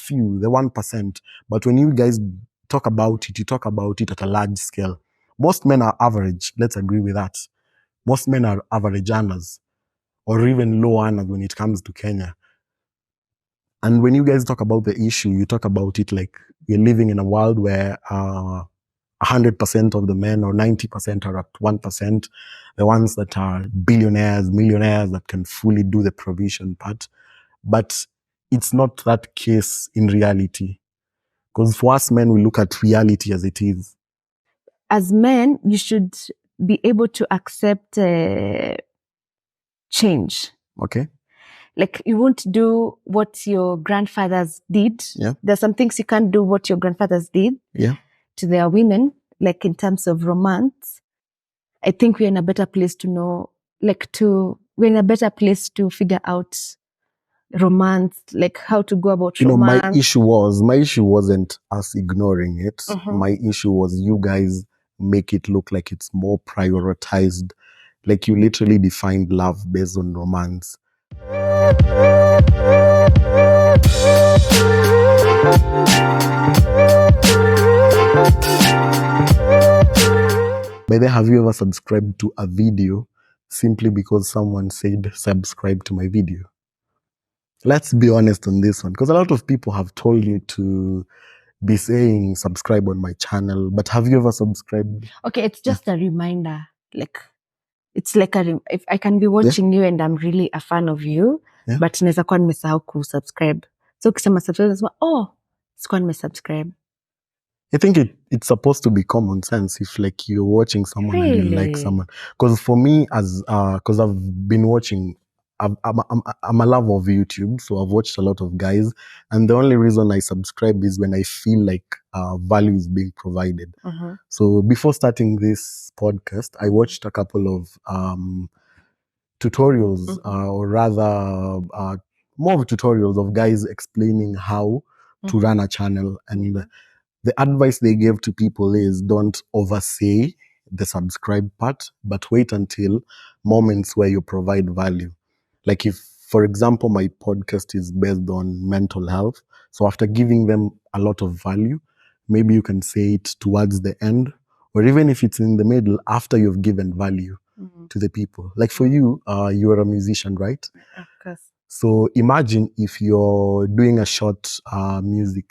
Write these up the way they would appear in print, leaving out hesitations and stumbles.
few, the 1%. But when you guys talk about it, you talk about it at a large scale. Most men are average. Let's agree with that. Most men are average earners or even low earners when it comes to Kenya. And when you guys talk about the issue, you talk about it like we're living in a world where 100% of the men or 90% are at 1%, the ones that are billionaires, millionaires that can fully do the provision part. But it's not that case in reality. Because for us men, we look at reality as it is. As men, you should be able to accept change. Okay. Like you won't do what your grandfathers did. Yeah. There's some things you can't do what your grandfathers did. Yeah. To their women, like in terms of romance. I think we're in a better place to know, we're in a better place to figure out romance, like how to go about romance. My issue wasn't us ignoring it. Mm-hmm. My issue was you guys make it look like it's more prioritized. Like you literally defined love based on romance. By the way, have you ever subscribed to a video simply because someone said subscribe to my video? Let's be honest on this one, because a lot of people have told you to be saying subscribe on my channel, but have you ever subscribed? Okay, it's just a reminder. Like, it's like if I can be watching you and I'm really a fan of you, but naweza kuwa nimesahau kusubscribe. So ukisema subscribe, sikuwa nimesubscribe. I think it's supposed to be common sense if like you're watching someone and you like someone. Because for me, because I've been watching, I'm a lover of YouTube, so I've watched a lot of guys, and the only reason I subscribe is when I feel like value is being provided. Uh-huh. So before starting this podcast, I watched a couple of tutorials, or rather more of tutorials of guys explaining how to run a channel, and the advice they gave to people is don't oversay the subscribe part, but wait until moments where you provide value. Like if, for example, my podcast is based on mental health, so after giving them a lot of value, maybe you can say it towards the end, or even if it's in the middle, after you've given value to the people. Like for you, you're a musician, right? Of course. So imagine if you're doing a short music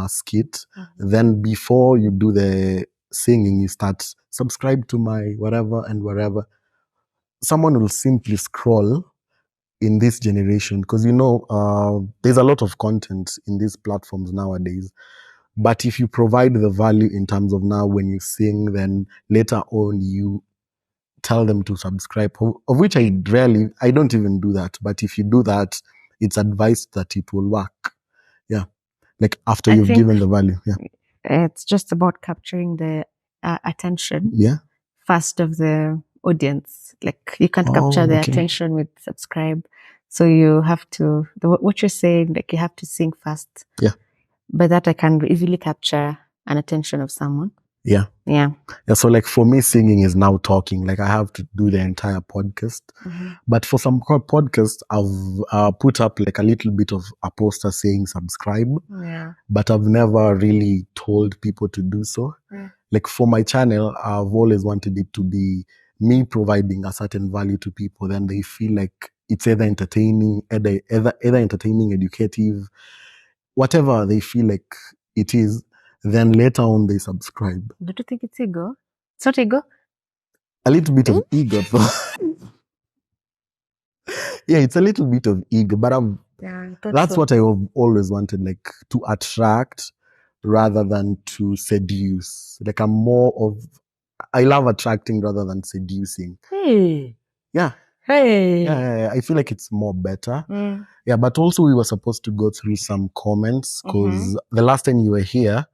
skit, then before you do the singing, you start subscribe to my whatever and wherever. Someone will simply scroll in this generation because there's a lot of content in these platforms nowadays. But if you provide the value in terms of now when you sing, then later on you tell them to subscribe, of which I don't even do that. But if you do that, it's advised that it will work. Yeah. Like after you've given the value. Yeah. It's just about capturing the attention. Yeah. First of the audience. Like you can't capture the attention with subscribe. So you have to, what you're saying, like you have to sing fast. Yeah. But that I can easily capture an attention of someone. Yeah. Yeah. Yeah. So like for me, singing is now talking. Like I have to do the entire podcast. But for some podcasts, I've put up like a little bit of a poster saying subscribe. Yeah. But I've never really told people to do so. Yeah. Like for my channel, I've always wanted it to be me providing a certain value to people. Then they feel like it's either entertaining, either entertaining, educative, whatever they feel like it is. Then later on they subscribe. Do you think it's ego? It's not ego? A little bit of ego though. Yeah, it's a little bit of ego, but that's what I have always wanted, like to attract rather than to seduce. Like I love attracting rather than seducing. Hey. Yeah. Hey. Yeah, I feel like it's more better. Yeah, but also we were supposed to go through some comments because the last time you were here,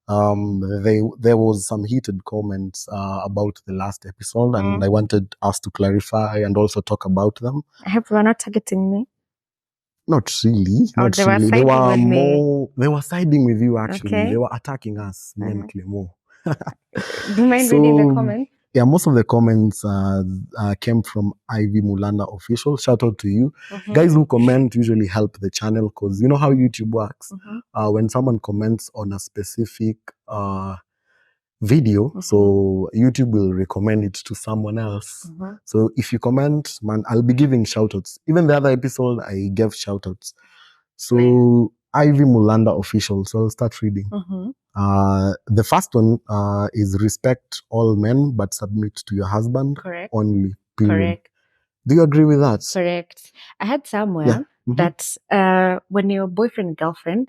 there was some heated comments about the last episode, and I wanted us to clarify and also talk about them. I hope you are not targeting me. Not really. Not really. They were siding with you actually. Okay. They were attacking us, men more. Do you mind reading the comments? Yeah, most of the comments came from Ivy Mulanda Official. Shout out to you. Guys who comment usually help the channel because you know how YouTube works. When someone comments on a specific video, so YouTube will recommend it to someone else. So if you comment, man, I'll be giving shout outs. Even the other episode, I gave shout outs. So Ivy Mulanda Official. So I'll start reading. The first one is respect all men but submit to your husband only. Period. Do you agree with that? Correct. I had somewhere that when you're boyfriend and girlfriend,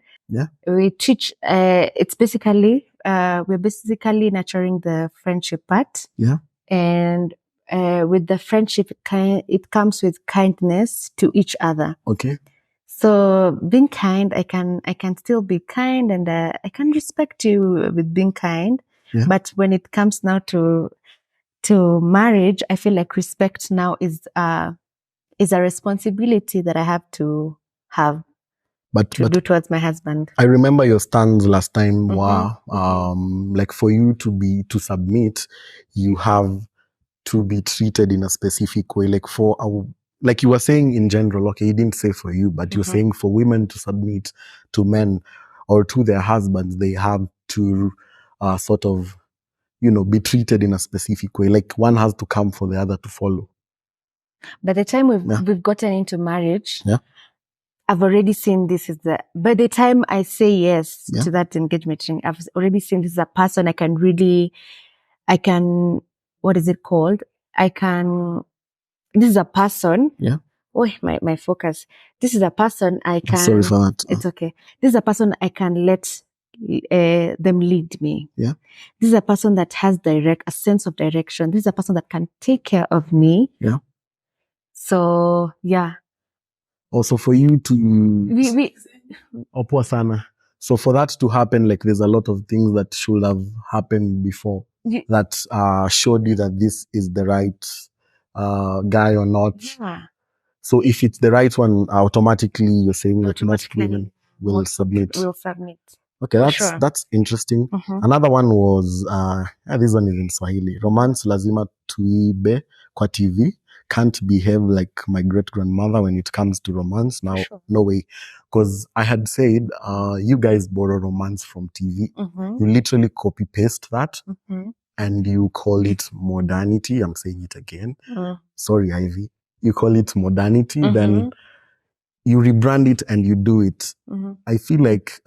we teach, it's basically, we're basically nurturing the friendship part. And with the friendship, it comes with kindness to each other. Okay. So being kind, I can still be kind, and I can respect you with being kind. But when it comes now to marriage, I feel like respect now is a responsibility that I have to do towards my husband. I remember your stands last time. Like for you to submit, you have to be treated in a specific way. Like like you were saying in general, okay, you didn't say for you, but you're saying for women to submit to men or to their husbands, they have to sort of, be treated in a specific way. Like one has to come for the other to follow. By the time we've gotten into marriage, I've already seen this is by the time I say yes to that engagement ring, I've already seen this is a person what is it called? This is a person. Oh, my focus. This is a person I can. Sorry for that. It's okay. This is a person I can let them lead me. This is a person that has a sense of direction. This is a person that can take care of me. So, yeah. Also for you to... Opwa sana. So for that to happen, like there's a lot of things that should have happened before that showed you that this is the right guy or not. So if it's the right one, automatically you're saying that most women will submit. Okay, that's interesting. Another one was, this one is in Swahili. Romance lazima tuibe kwa TV. Can't behave like my great-grandmother when it comes to romance. Now, no way. Because I had said, you guys borrow romance from TV. You literally copy-paste that. And you call it modernity. I'm saying it again. Sorry, Ivy. You call it modernity. Then you rebrand it and you do it. I feel like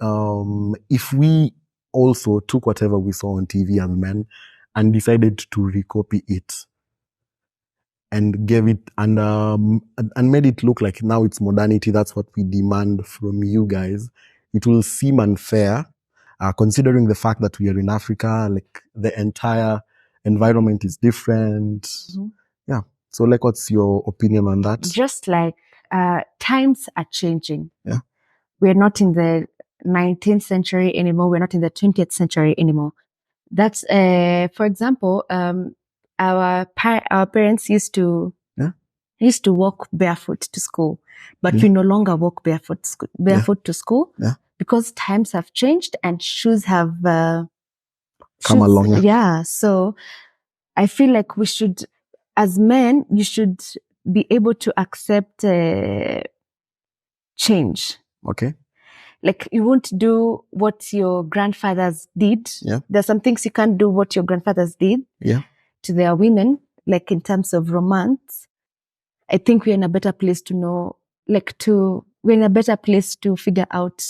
if we also took whatever we saw on TV as men and decided to recopy it and gave it and made it look like now it's modernity, that's what we demand from you guys, it will seem unfair considering the fact that we are in Africa, like the entire environment is different. Yeah. So like, what's your opinion on that? Just like times are changing. We're not in the 19th century anymore. We're not in the 20th century anymore. That's, for example, our parents used to walk barefoot to school, but we no longer walk barefoot to school because times have changed and shoes have come along. Yeah. So I feel like we should, as men, you should be able to accept change. Okay. Like you won't do what your grandfathers did. There's some things you can't do what your grandfathers did to their women, like in terms of romance. I think we're in a better place to know, we're in a better place to figure out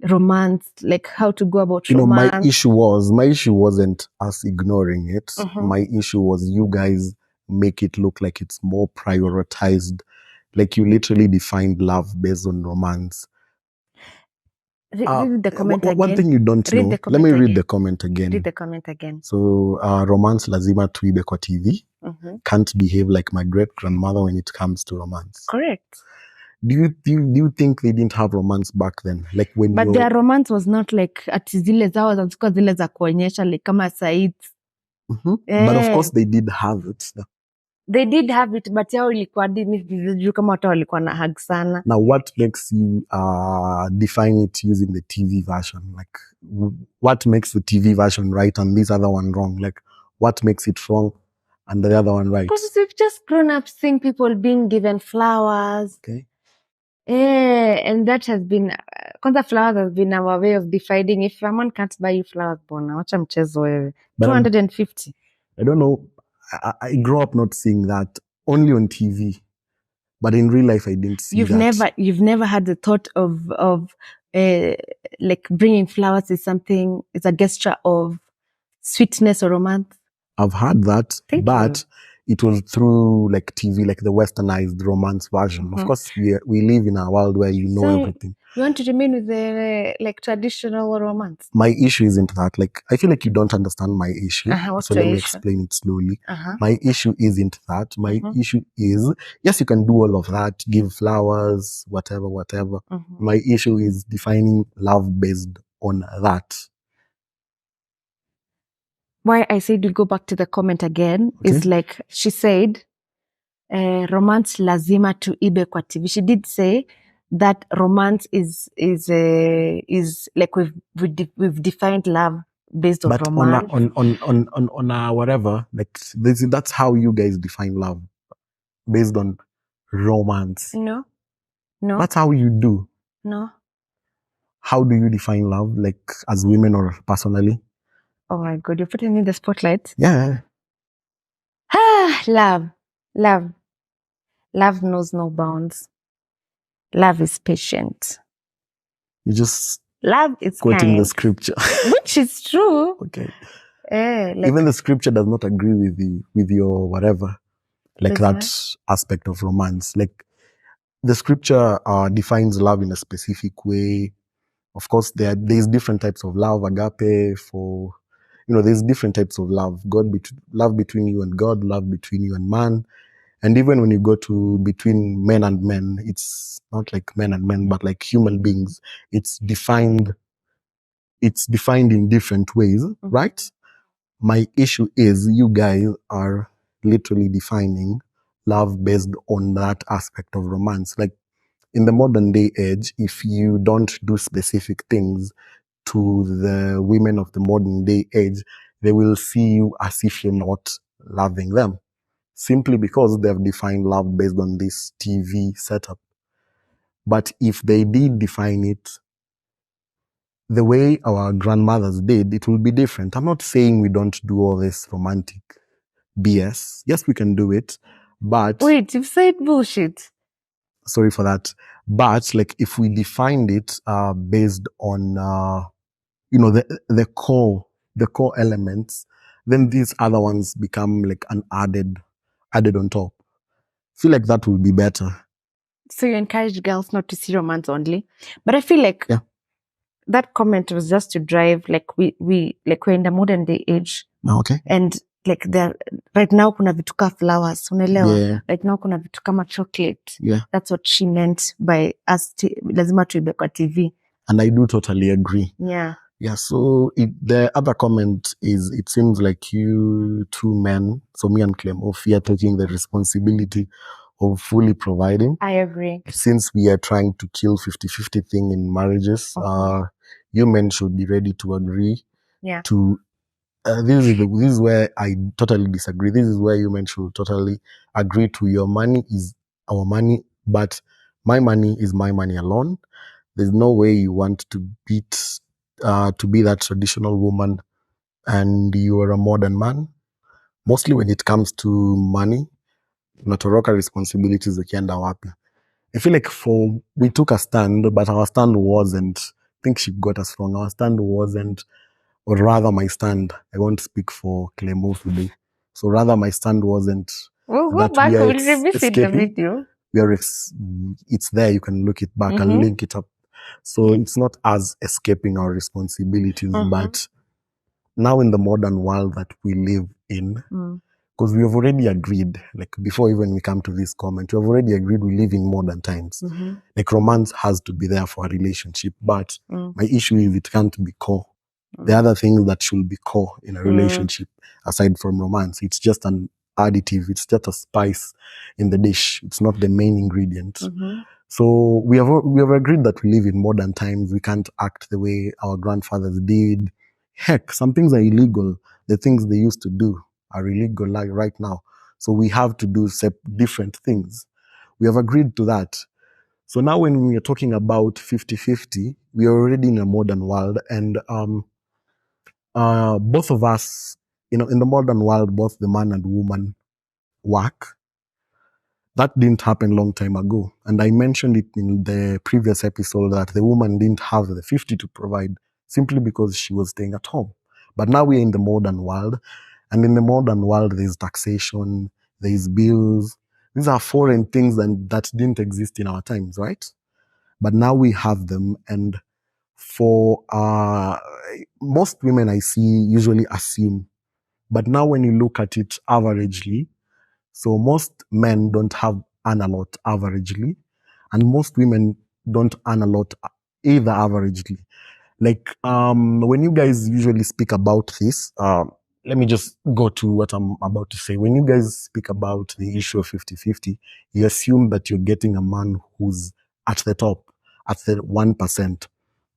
romance, like how to go about romance. My issue wasn't us ignoring it. My issue was you guys make it look like it's more prioritized. Like you literally defined love based on romance. Read the comment again. One thing you don't know. Let me read the comment again. Read the comment again. So, romance lazima tuibe kwa TV. Can't behave like my great-grandmother when it comes to romance. Correct. Do you think they didn't have romance back then? Like when But their romance was not like ati zile zao zilikuwa zile za kuonyesha like kama Said. But of course they did have it. They did have it, but yao ilikuwa juu kama watu walikuwa na hug sana. Now what makes you define it using the TV version? Like what makes the TV version right and this other one wrong? Like what makes it wrong and the other one right. Because we've just grown up seeing people being given flowers. Okay. And that has been, kwanza flowers has been our way of deciding if a man can't buy you flowers, bona, wacha mchezo wewe. But 250. I don't know. I grew up not seeing that, only on TV. But in real life, I didn't see that. You've never had the thought of like bringing flowers is something, it's a gesture of sweetness or romance? I've had that, Thank but it was through like TV, like the westernized romance version. Of course, we live in a world where you know So, everything. You want to remain with the like traditional romance? My issue isn't that. Like, I feel like you don't understand my issue. What's So your let me issue? explain it slowly. My issue isn't that. My issue is, yes, you can do all of that, give flowers, whatever. My issue is defining love based on that. Why I said we go back to the comment again is like she said, romance lazima tuibe kwa TV. She did say that romance is like we've defined love based on romance. On a whatever, like that's how you guys define love, based on romance. No. That's how you do. No. How do you define love, like as women or personally? Oh my God, you're putting me in the spotlight. Yeah. Love knows no bounds. Love is patient. You just love is quoting kind. the scripture, which is true. Okay. Like, Even the scripture does not agree with your whatever, like that aspect of romance. Like the scripture defines love in a specific way. Of course, there's different types of love. Agape, for there's different types of love. Love between you and God, love between you and man. And even when you go to between men and men, it's not like men and men, but like human beings. It's defined in different ways, right? My issue is you guys are literally defining love based on that aspect of romance. Like in the modern day age, if you don't do specific things to the women of the modern day age, they will see you as if you're not loving them, simply because they've defined love based on this TV setup. But if they did define it the way our grandmothers did, it will be different. I'm not saying we don't do all this romantic BS. Yes, we can do it, but... Wait, you've said bullshit. Sorry for that. But like if we defined it based on, the core elements, then these other ones become like an added on top. I feel like that will be better. So you encourage girls not to see romance only. But I feel like that comment was just to drive, like we're in the modern day age. Okay. And like right now kuna vitu ka flowers, unaelewa? Yeah. Right now kuna vitu kama chocolate. Yeah. That's what she meant by us lazima tuibe kwa TV. And I do totally agree. Yeah. Yeah, so the other comment is, it seems like you two men, so me and Clem, are taking the responsibility of fully providing. I agree. Since we are trying to kill 50-50 thing in marriages, you men should be ready to agree to... this is where I totally disagree. This is where you men should totally agree to your money is our money, but my money is my money alone. There's no way you want to be that traditional woman and you are a modern man. Mostly when it comes to money, unatoroka responsibilities zikienda wapi. I feel like we took a stand, but our stand wasn't, I think she got us wrong. Our stand wasn't, or rather my stand, I won't speak for Clemo today. So rather my stand wasn't we'll go back, we'll revisit the video. It's there, you can look it back and link it up. So it's not us escaping our responsibilities, but now in the modern world that we live in, because we have already agreed, like before even we come to this comment, we have already agreed we live in modern times. Like romance has to be there for a relationship, but my issue is it can't be core. The other things that should be core in a relationship, aside from romance, it's just an additive, it's just a spice in the dish. It's not the main ingredient. So we have agreed that we live in modern times. We can't act the way our grandfathers did. Heck, some things are illegal, the things they used to do. are illegal like right now. So we have to do different things. We have agreed to that. So now when we are talking about 50-50, we are already in a modern world, and both of us, in the modern world, both the man and woman work. That didn't happen a long time ago. And I mentioned it in the previous episode that the woman didn't have the 50 to provide simply because she was staying at home. But now we're in the modern world. And in the modern world, there's taxation, there's bills. These are foreign things that didn't exist in our times, right? But now we have them. And for most women I see usually assume. But now when you look at it averagely, so most men don't earn a lot averagely, and most women don't earn a lot either averagely. Like when you guys usually speak about this, let me just go to what I'm about to say. When you guys speak about the issue of 50-50, you assume that you're getting a man who's at the top, at the 1%.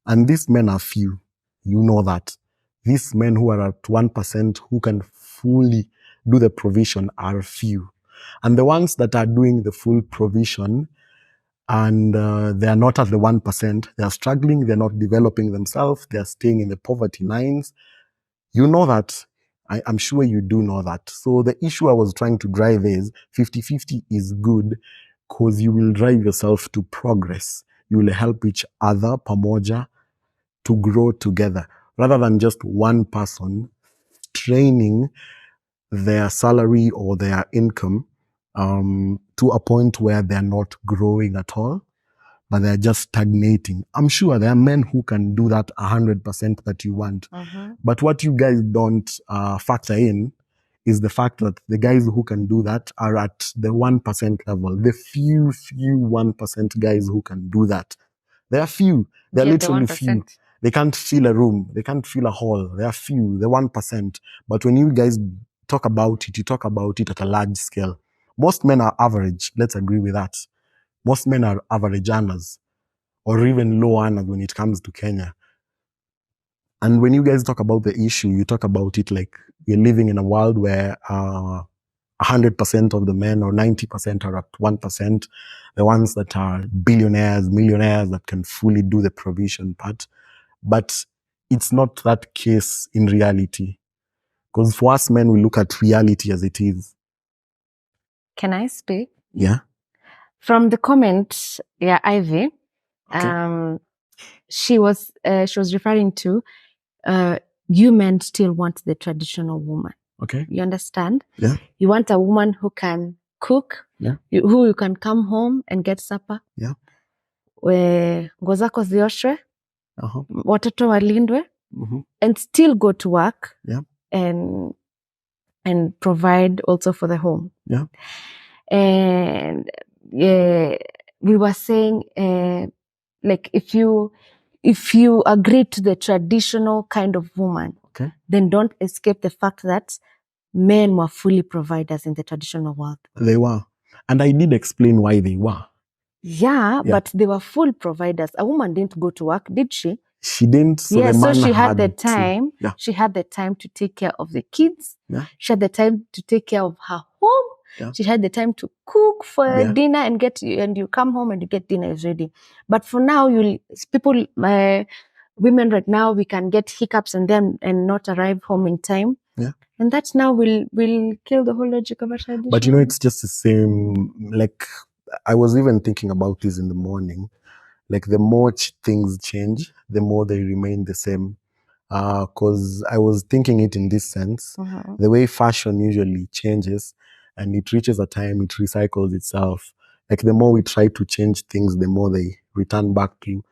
And these men are few. You know that. These men who are at 1% who can fully do the provision are few. And the ones that are doing the full provision and they are not at the 1%, they are struggling, they're not developing themselves, they're staying in the poverty lines. You know that. I'm sure you do know that. So the issue I was trying to drive is 50-50 is good because you will drive yourself to progress. You will help each other, pamoja, to grow together rather than just one person training their salary or their income to a point where they're not growing at all, but they're just stagnating. I'm sure there are men who can do that 100% that you want. But what you guys don't factor in is the fact that the guys who can do that are at the 1% level. The few 1% guys who can do that. There are few. They're literally few. They can't fill a room. They can't fill a hall. They are few. The 1%. But when you guys talk about it, you talk about it at a large scale. Most men are average. Let's agree with that. Most men are average earners or even low earners when it comes to Kenya. And when you guys talk about the issue, you talk about it like you're living in a world where 100% of the men or 90% are at 1%. The ones that are billionaires, millionaires that can fully do the provision part. But it's not that case in reality. Because for us men, we look at reality as it is. Can I speak? Yeah. From the comment, yeah, Ivy, Okay. she was referring to you men still want the traditional woman. Okay. You understand? Yeah. You want a woman who can cook, Yeah. who you can come home and get supper. Yeah. Nguo zako zioshwe, Uh-huh. watoto walindwe, and still go to work. Yeah. And provide also for the home. Yeah. And we were saying, like if you agree to the traditional kind of woman, Okay. then don't escape the fact that men were fully providers in the traditional world. They were. And I did explain why they were. Yeah, but they were full providers. A woman didn't go to work, did she? She didn't. So the man so she had the time. Yeah. She had the time to take care of the kids. Yeah. She had the time to take care of her home. Yeah. She had the time to cook for Yeah. dinner and you come home and you get dinner is ready. But for now, women right now, we can get hiccups and not arrive home in time. Yeah. And that now will kill the whole logic of a tradition. But it's just the same. Like I was even thinking about this in the morning. Like the more things change, the more they remain the same. Because I was thinking it in this sense, the way fashion usually changes and it reaches a time it recycles itself. Like the more we try to change things, the more they return back to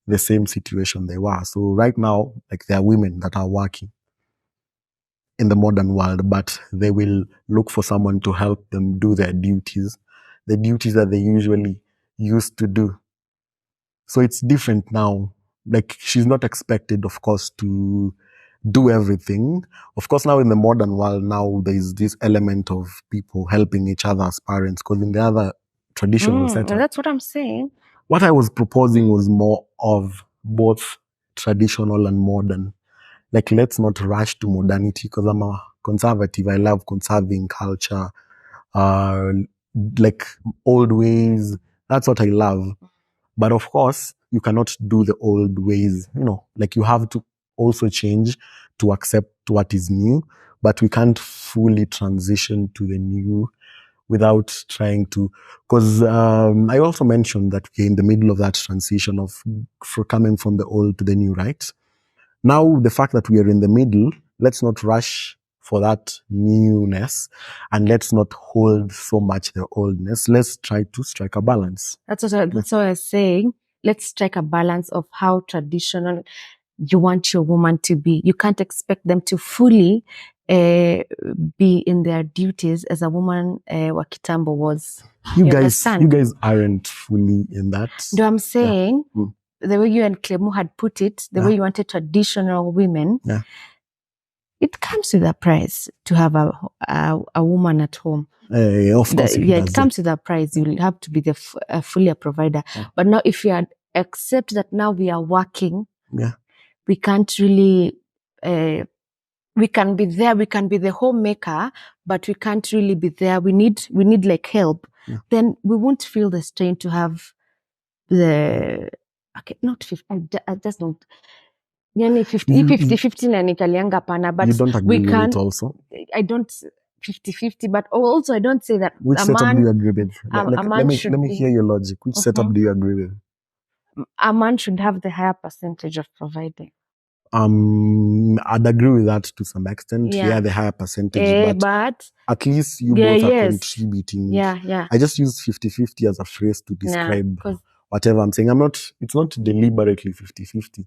the same situation they were. So right now, like there are women that are working in the modern world, but they will look for someone to help them do their duties, the duties that they usually used to do. So it's different now. Like she's not expected, of course, to do everything. Of course, now in the modern world, now there's this element of people helping each other as parents, because in the other traditional setup. That's what I'm saying. What I was proposing was more of both traditional and modern. Like, let's not rush to modernity because I'm a conservative. I love conserving culture, like old ways. That's what I love. But of course, you cannot do the old ways, like you have to also change to accept what is new, but we can't fully transition to the new without trying to, because I also mentioned that we're in the middle of that transition of coming from the old to the new, right? Now, the fact that we are in the middle, let's not rush for that newness, and let's not hold so much the oldness. Let's try to strike a balance. That's what I was saying. Let's strike a balance of how traditional you want your woman to be. You can't expect them to fully be in their duties as a woman wa kitambo was. You guys aren't fully in that. No, I'm saying the way you and Clemo had put it, the way you wanted traditional women, it comes with a price to have a woman at home. Of course, it comes with a price. You'll have to be fully a provider. But now, if you accept that now we are working, we can't really. We can be there. We can be the homemaker, but we can't really be there. We need like help. Then we won't feel the strain to have the not 50. I just don't. Yani 50-50 na nikalianga pana, but you don't agree with it also? I don't 50-50, but also I don't say that. Which setup do you agree with? Let me hear your logic. Which setup do you agree with? A man should have the higher percentage of providing. I'd agree with that to some extent. Yeah, the higher percentage, but at least you both are contributing. Yeah. I just use 50-50 as a phrase to describe whatever I'm saying. It's not deliberately 50-50.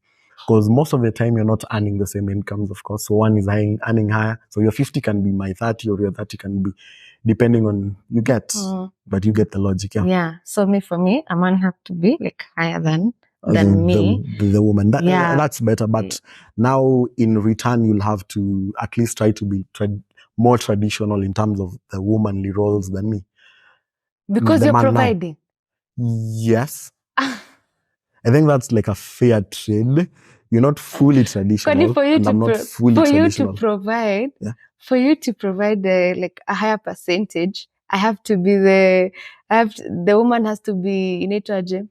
Because most of the time you're not earning the same incomes, of course. So one is earning higher. So your 50 can be my 30, or your 30 can be, depending on you get. But you get the logic, yeah. So for me, a man have to be like higher than me. The woman. That's better. But now in return, you'll have to at least try to be more traditional in terms of the womanly roles than me. Because you're providing. Yes. I think that's like a fair trade. You're not fully traditional, and I'm not fully traditional. For you to provide like a higher percentage, I have to be the woman has to be inaitwaje.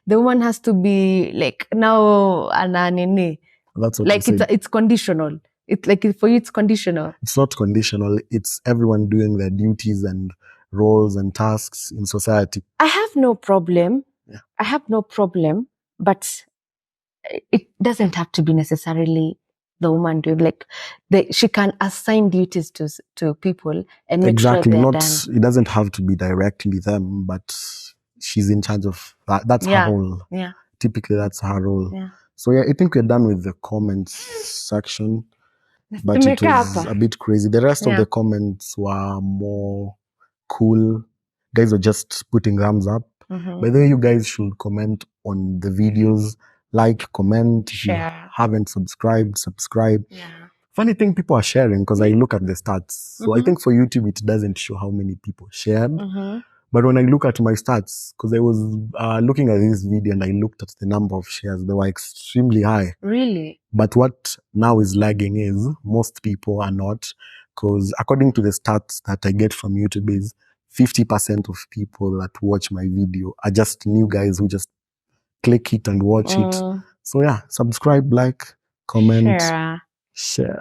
The woman has to be like now ananini. That's what like it's conditional. It's like for you it's conditional. It's not conditional. It's everyone doing their duties and roles and tasks in society. I have no problem. I have no problem, but it doesn't have to be necessarily the woman doing. Like she can assign duties to people and make sure they're done. It doesn't have to be directly them, but she's in charge of that. That's her role. Typically, that's her role. So I think we're done with the comments section, but it was a bit crazy. The rest of the comments were more cool. Guys are just putting thumbs up. By the way, you guys should comment on the videos. Like, comment. If you haven't subscribed, subscribe. Funny thing, people are sharing because I look at the stats. So I think for YouTube, it doesn't show how many people shared. But when I look at my stats, because I was looking at this video and I looked at the number of shares, they were extremely high. Really? But what now is lagging is most people are not, because according to the stats that I get from YouTube is 50% of people that watch my video are just new guys who just click it and watch it. So subscribe, like, comment, share.